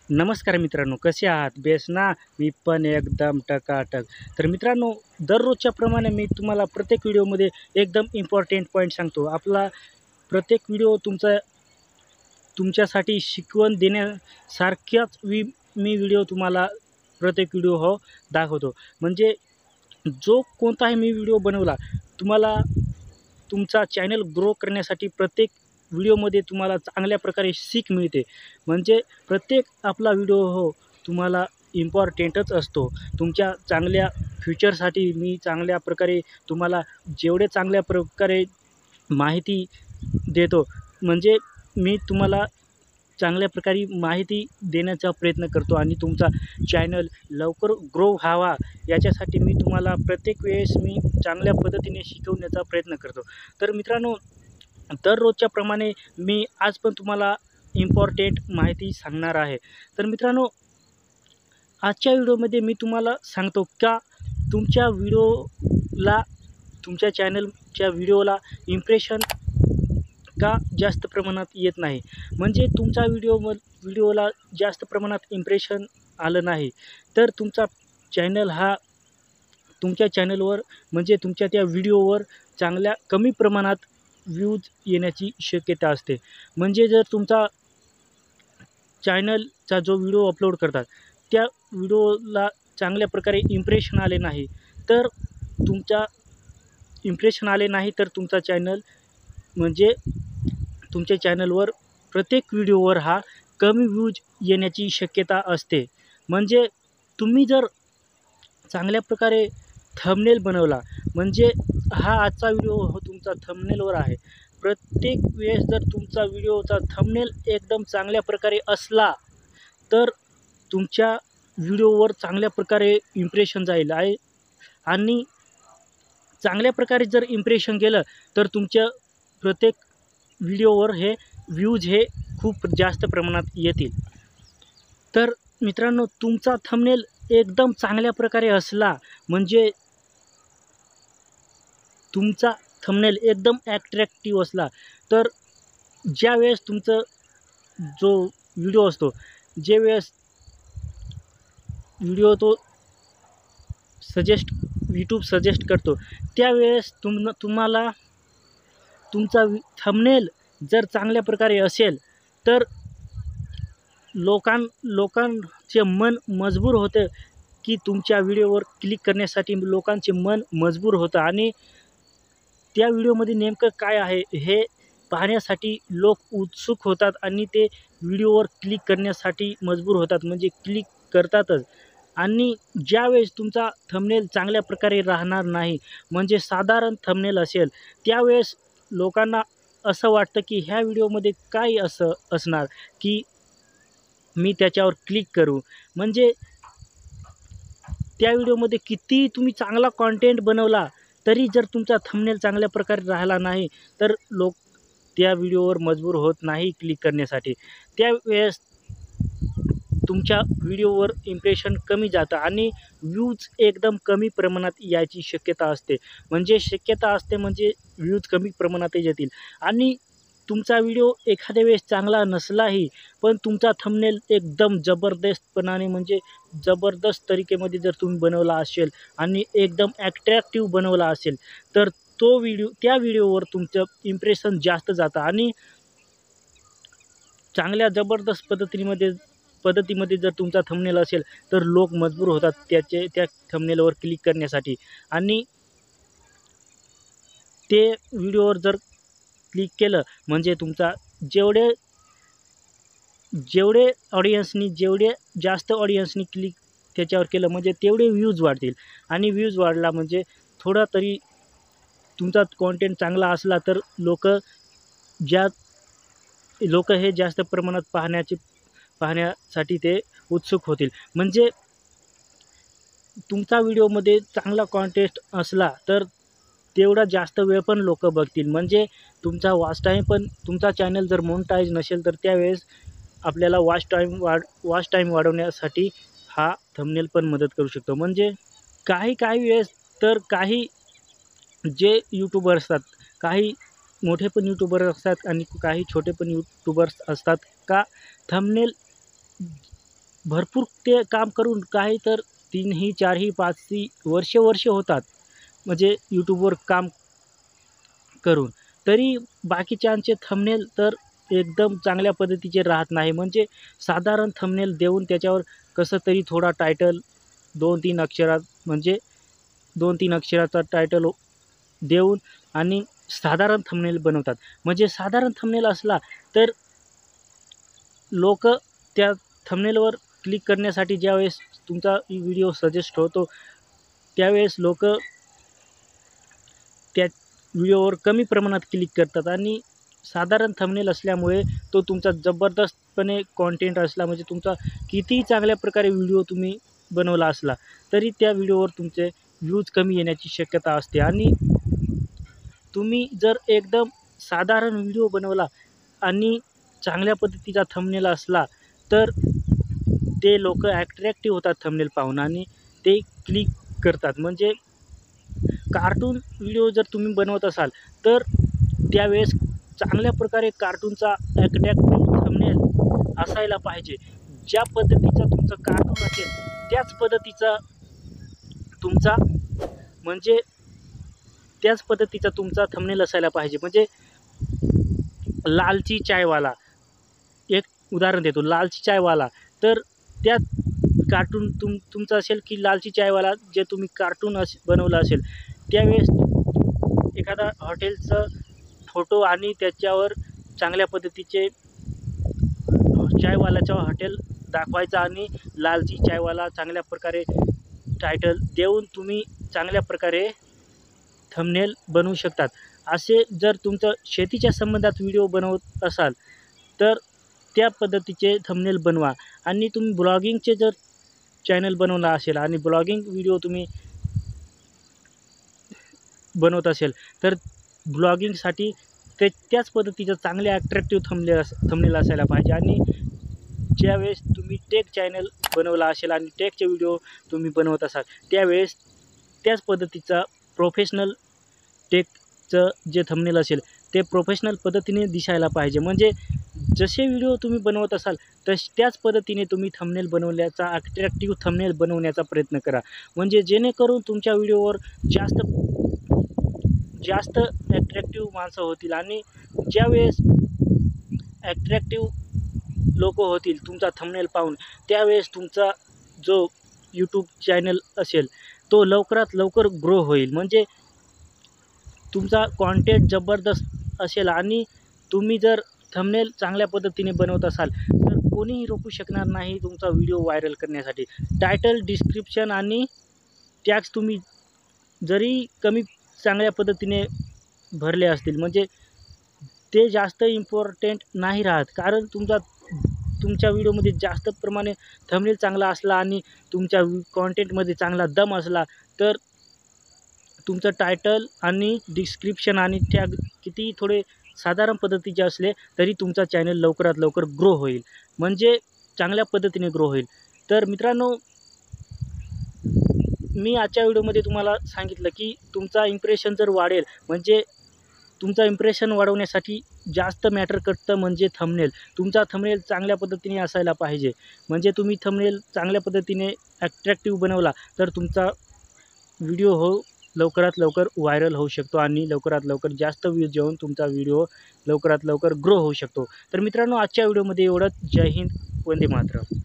नमस्कार मित्रांनो, कसे आहात? बेस्ट ना? मी पण एकदम टकाटक. तर मित्रांनो, दररोजच्या प्रमाणे मी तुम्हाला प्रत्येक व्हिडिओमध्ये एकदम इम्पॉर्टंट पॉईंट सांगतो. आपला प्रत्येक व्हिडिओ तुमच्यासाठी शिकवण देण्यासारख्याच मी व्हिडिओ तुम्हाला प्रत्येक व्हिडिओ दाखवतो. म्हणजे जो कोणताही मी व्हिडिओ बनवला, तुम्हाला तुमचा चॅनल ग्रो करण्यासाठी प्रत्येक व्हिडिओमध्ये तुम्हाला चांगल्या प्रकारे सीख मिळते. म्हणजे प्रत्येक आपला व्हिडिओ तुम्हाला इम्पॉर्टंटच असतो. तुमच्या चांगल्या फ्युचरसाठी मी चांगल्या प्रकारे तुम्हाला जेवढे चांगल्या प्रकारे माहिती देतो, म्हणजे मी तुम्हाला चांगल्या प्रकारे माहिती देण्याचा प्रयत्न करतो आणि तुमचा चॅनल लवकर ग्रो व्हावा याच्यासाठी मी तुम्हाला प्रत्येक वेळेस मी चांगल्या पद्धतीने शिकवण्याचा प्रयत्न करतो. तर मित्रांनो, दररोजच्या प्रमाणे मी आज पण तुम्हाला इम्पॉर्टंट माहिती सांगणार आहे. तर मित्रांनो, आजच्या व्हिडिओमध्ये मी तुम्हाला सांगतो का तुमच्या चॅनलच्या व्हिडिओला इम्प्रेशन का जास्त प्रमाणात येत नाही. म्हणजे तुमचा व्हिडिओला जास्त प्रमाणात इम्प्रेशन आलं नाही, तर तुमच्या चॅनलवर म्हणजे तुमच्या त्या व्हिडिओवर चांगल्या कमी प्रमाणात व्ह्यूज येण्याची शक्यता असते. म्हणजे जर तुमचा चॅनलचा जो व्हिडिओ अपलोड करतात, त्या व्हिडिओला चांगल्या प्रकारे इम्प्रेशन आले नाही, तर तुमचा चॅनल म्हणजे तुमच्या चॅनलवर प्रत्येक व्हिडिओवर कमी व्ह्यूज येण्याची शक्यता असते. म्हणजे तुम्ही जर चांगल्या प्रकारे थंबनेल बनवला, म्हणजे आजचा व्हिडिओ तुमचा थंबनेलवर आहे. प्रत्येक वेळेस जर तुमचा व्हिडिओचा थंबनेल एकदम चांगल्या प्रकारे असला, तर तुमच्या व्हिडिओवर चांगल्या प्रकारे इम्प्रेशन जाईल आहे. आणि चांगल्या प्रकारे जर इम्प्रेशन गेलं, तर तुमच्या प्रत्येक व्हिडिओवर व्ह्यूज खूप जास्त प्रमाणात येतील. तर मित्रांनो, तुमचा थंबनेल एकदम चांगल्या प्रकारे असला, म्हणजे तुमचा थंबनेल एकदम ॲट्रॅक्टिव्ह असला, तर ज्यावेळेस तुमचा जो व्हिडिओ असतो, ज्यावेळेस व्हिडिओ तो यूट्यूब सजेस्ट करतो, त्यावेळेस तुम्हाला तुमचा थंबनेल जर चांगल्या प्रकारे असेल, तर लोकांचे मन मजबूर होतं की तुमच्या व्हिडिओवर क्लिक करण्यासाठी लोकांचे मन मजबूर होतं आणि त्या व्हिडिओमध्ये नेमकं काय आहे हे पाहण्यासाठी लोक उत्सुक होतात आणि ते व्हिडिओवर क्लिक करण्यासाठी मजबूर होतात, म्हणजे क्लिक करतातच. आणि ज्यावेळेस तुमचा थंबनेल चांगल्या प्रकारे राहणार नाही, म्हणजे साधारण थंबनेल असेल, त्यावेळेस लोकांना असं वाटतं की ह्या व्हिडिओमध्ये काय असं असणार की मी त्याच्यावर क्लिक करू. म्हणजे त्या व्हिडिओमध्ये कितीही तुम्ही चांगला कॉन्टेंट बनवला, तरी जर तुमचा थंबनेल चांगल्या प्रकारे राहिला नाही, तर लोक त्या व्हिडिओवर मजबूर होत नाही क्लिक करण्यासाठी. त्यावेळेस तुमच्या व्हिडिओवर इम्प्रेशन कमी जातं आणि व्ह्यूज एकदम कमी प्रमाणात यायची शक्यता असते. म्हणजे व्ह्यूज कमी प्रमाणातच येतील. आणि तुमचा व्हिडिओ एखाद्या वेळेस चांगला नसलाही, पण तुमचा थंबनेल एकदम जबरदस्तपणाने, म्हणजे जबरदस्त तरीकेमध्ये जर तुम्ही बनवला असेल आणि एकदम ॲट्रॅक्टिव्ह बनवला असेल, तर त्या व्हिडिओवर तुमचं इम्प्रेशन जास्त जातं आणि चांगल्या जबरदस्त पद्धतीमध्ये जर तुमचा थंबनेल असेल, तर लोक मजबूर होतात त्या थंबनेलवर क्लिक करण्यासाठी. आणि ते व्हिडिओवर जर क्लिक केलं, म्हणजे तुमचा जेवढे जास्त ऑडियन्सनी क्लिक त्याच्यावर केलं, म्हणजे तेवढे व्ह्यूज वाढतील. आणि व्ह्यूज वाढला म्हणजे थोडा तरी तुमचा कॉन्टेंट चांगला असला, तर लोक हे जास्त प्रमाणात पाहण्यासाठी ते उत्सुक होतील. म्हणजे तुमचा व्हिडिओमध्ये चांगला कॉन्टेंट असला, तर तेवढा जास्त वेळ पण लोक बघतील. म्हणजे तुमचा वॉच तुमचा चॅनल जर मोनेटाईज नसेल, तर त्यावेळेस आपल्याला वॉच टाईम वाढवण्यासाठी थंबनेल पण मदत करू शकतो. म्हणजे काही वेळेस तर काही जे यूट्यूबर असतात, काही मोठे पण यूट्यूबर असतात आणि काही छोटे पण यूट्यूबर्स असतात का थंबनेल भरपूर ते काम करून काही तर 3ही 4ही 5ही वर्ष होतात म्हणजे यूट्यूबवर काम करून. तरी बाकीच्यांचे थंबनेल तर एकदम चांगल्या पद्धतीचे राहत नाही. म्हणजे साधारण थंबनेल देऊन त्याच्यावर कसं तरी थोडा टायटल 2-3 अक्षरात म्हणजे 2-3 अक्षराचा टायटल देऊन आणि साधारण थंबनेल बनवतात. म्हणजे साधारण थंबनेल असला तर लोकं त्या थंबनेलवर क्लिक करण्यासाठी ज्यावेळेस तुमचा व्हिडिओ सजेस्ट होतो, त्यावेळेस लोकं त्या व्हिडिओवर कमी प्रमाणात क्लिक करतात आणि साधारण थंबनेल असल्यामुळे तो तुमचा जबरदस्तपणे कंटेंट असला म्हणजे तुमचा कितीही चांगल्या प्रकारे व्हिडिओ तुम्ही बनवला असला, तरी त्या व्हिडिओवर तुमचे व्ह्यूज कमी येण्याची शक्यता असते. आणि तुम्ही जर एकदम साधारण व्हिडिओ बनवला आणि चांगल्या पद्धतीचा थंबनेल असला, तर ते लोकं अट्रॅक्टिव्ह होतात थंबनेल पाहून आणि ते क्लिक करतात. म्हणजे कार्टून व्हिडिओ जर तुम्ही बनवत असाल, तर त्यावेळेस चांगल्या प्रकारे कार्टूनचा अट्रॅक्टिव्ह थंबनेल असायला पाहिजे. ज्या पद्धतीचा तुमचं कार्टून असेल, त्याच पद्धतीचा तुमचा म्हणजे त्याच पद्धतीचा तुमचा थंबनेल असायला पाहिजे. म्हणजे लालची चायवाला एक उदाहरण देतो, लालची चायवाला. तर त्या कार्टून तुमचं असेल की लालची चायवाला जे तुम्ही कार्टून बनवलं असेल, त्यावेळेस एखादा हॉटेलचं फोटो आणि त्याच्यावर चांगल्या पद्धतीचे चायवाल्याचं हॉटेल दाखवायचा आणि लालची चायवाला चांगल्या प्रकारे टायटल देऊन तुम्ही चांगल्या प्रकारे थंबनेल बनवू शकतात. असे जर तुमचं शेतीच्या संबंधात व्हिडिओ बनवत असाल, तर त्या पद्धतीचे थंबनेल बनवा. आणि तुम्ही ब्लॉगिंगचे जर चॅनल बनवला असेल आणि ब्लॉगिंग व्हिडिओ तुम्ही बनवत असेल, तर ब्लॉगिंगसाठी त्याच पद्धतीचं चांगले अट्रॅक्टिव्ह थंबनेल असायला पाहिजे. आणि ज्यावेळेस तुम्ही टेक चॅनल बनवला असेल आणि टेकचे व्हिडिओ तुम्ही बनवत असाल, त्यावेळेस त्याच पद्धतीचा प्रोफेशनल टेकचं जे थंबनेल असेल, ते प्रोफेशनल पद्धतीने दिसायला पाहिजे. म्हणजे जसे व्हिडिओ तुम्ही बनवत असाल, त्याच पद्धतीने तुम्ही थंबनेल बनवण्याचा अट्रॅक्टिव्ह थंबनेल बनवण्याचा प्रयत्न करा. म्हणजे जेणेकरून तुमच्या व्हिडिओवर जास्त ॲट्रॅक्टिव्ह माणसं होतील. आणि ज्यावेळेस ॲट्रॅक्टिव्ह लोकं होतील तुमचा थंबनेल पाहून, त्यावेळेस तुमचा जो यूट्यूब चॅनल असेल, तो लवकरात लवकर ग्रो होईल. म्हणजे तुमचा कॉन्टेंट जबरदस्त असेल आणि तुम्ही जर थंबनेल चांगल्या पद्धतीने बनवत असाल, तर कोणीही रोखू शकणार नाही तुमचा व्हिडिओ व्हायरल करण्यासाठी. टायटल, डिस्क्रिप्शन आणि टॅग्स तुम्ही जरी कमी चांगल्या पद्धतीने भरले असतील, म्हणजे ते जास्त इम्पॉर्टंट नाही राहत. कारण तुमच्या व्हिडिओमध्ये जास्त प्रमाणे थंबनेल चांगला असला आणि तुमच्या कॉन्टेंटमध्ये चांगला दम असला, तर तुमचं टायटल आणि डिस्क्रिप्शन आणि टॅग कितीही थोडे साधारण पद्धतीचे असले, तरी तुमचा चॅनल लवकरात लवकर ग्रो होईल. म्हणजे चांगल्या पद्धतीने ग्रो होईल. तर मित्रांनो, मी आजच्या व्हिडिओमध्ये तुम्हाला सांगितलं की तुमचा इम्प्रेशन जर वाढेल, म्हणजे तुमचा इम्प्रेशन वाढवण्यासाठी जास्त मॅटर करतं म्हणजे थंबनेल. तुमचा थंबनेल चांगल्या पद्धतीने असायला पाहिजे. म्हणजे तुम्ही थंबनेल चांगल्या पद्धतीने अट्रॅक्टिव्ह बनवला, तर तुमचा व्हिडिओ लवकरात लवकर व्हायरल होऊ शकतो आणि लवकरात लवकर जास्त व्ह्यूज येऊन तुमचा व्हिडिओ लवकरात लवकर ग्रो होऊ शकतो. तर मित्रांनो, आजच्या व्हिडिओमध्ये एवढंच. जय हिंद, वंदे मातरम.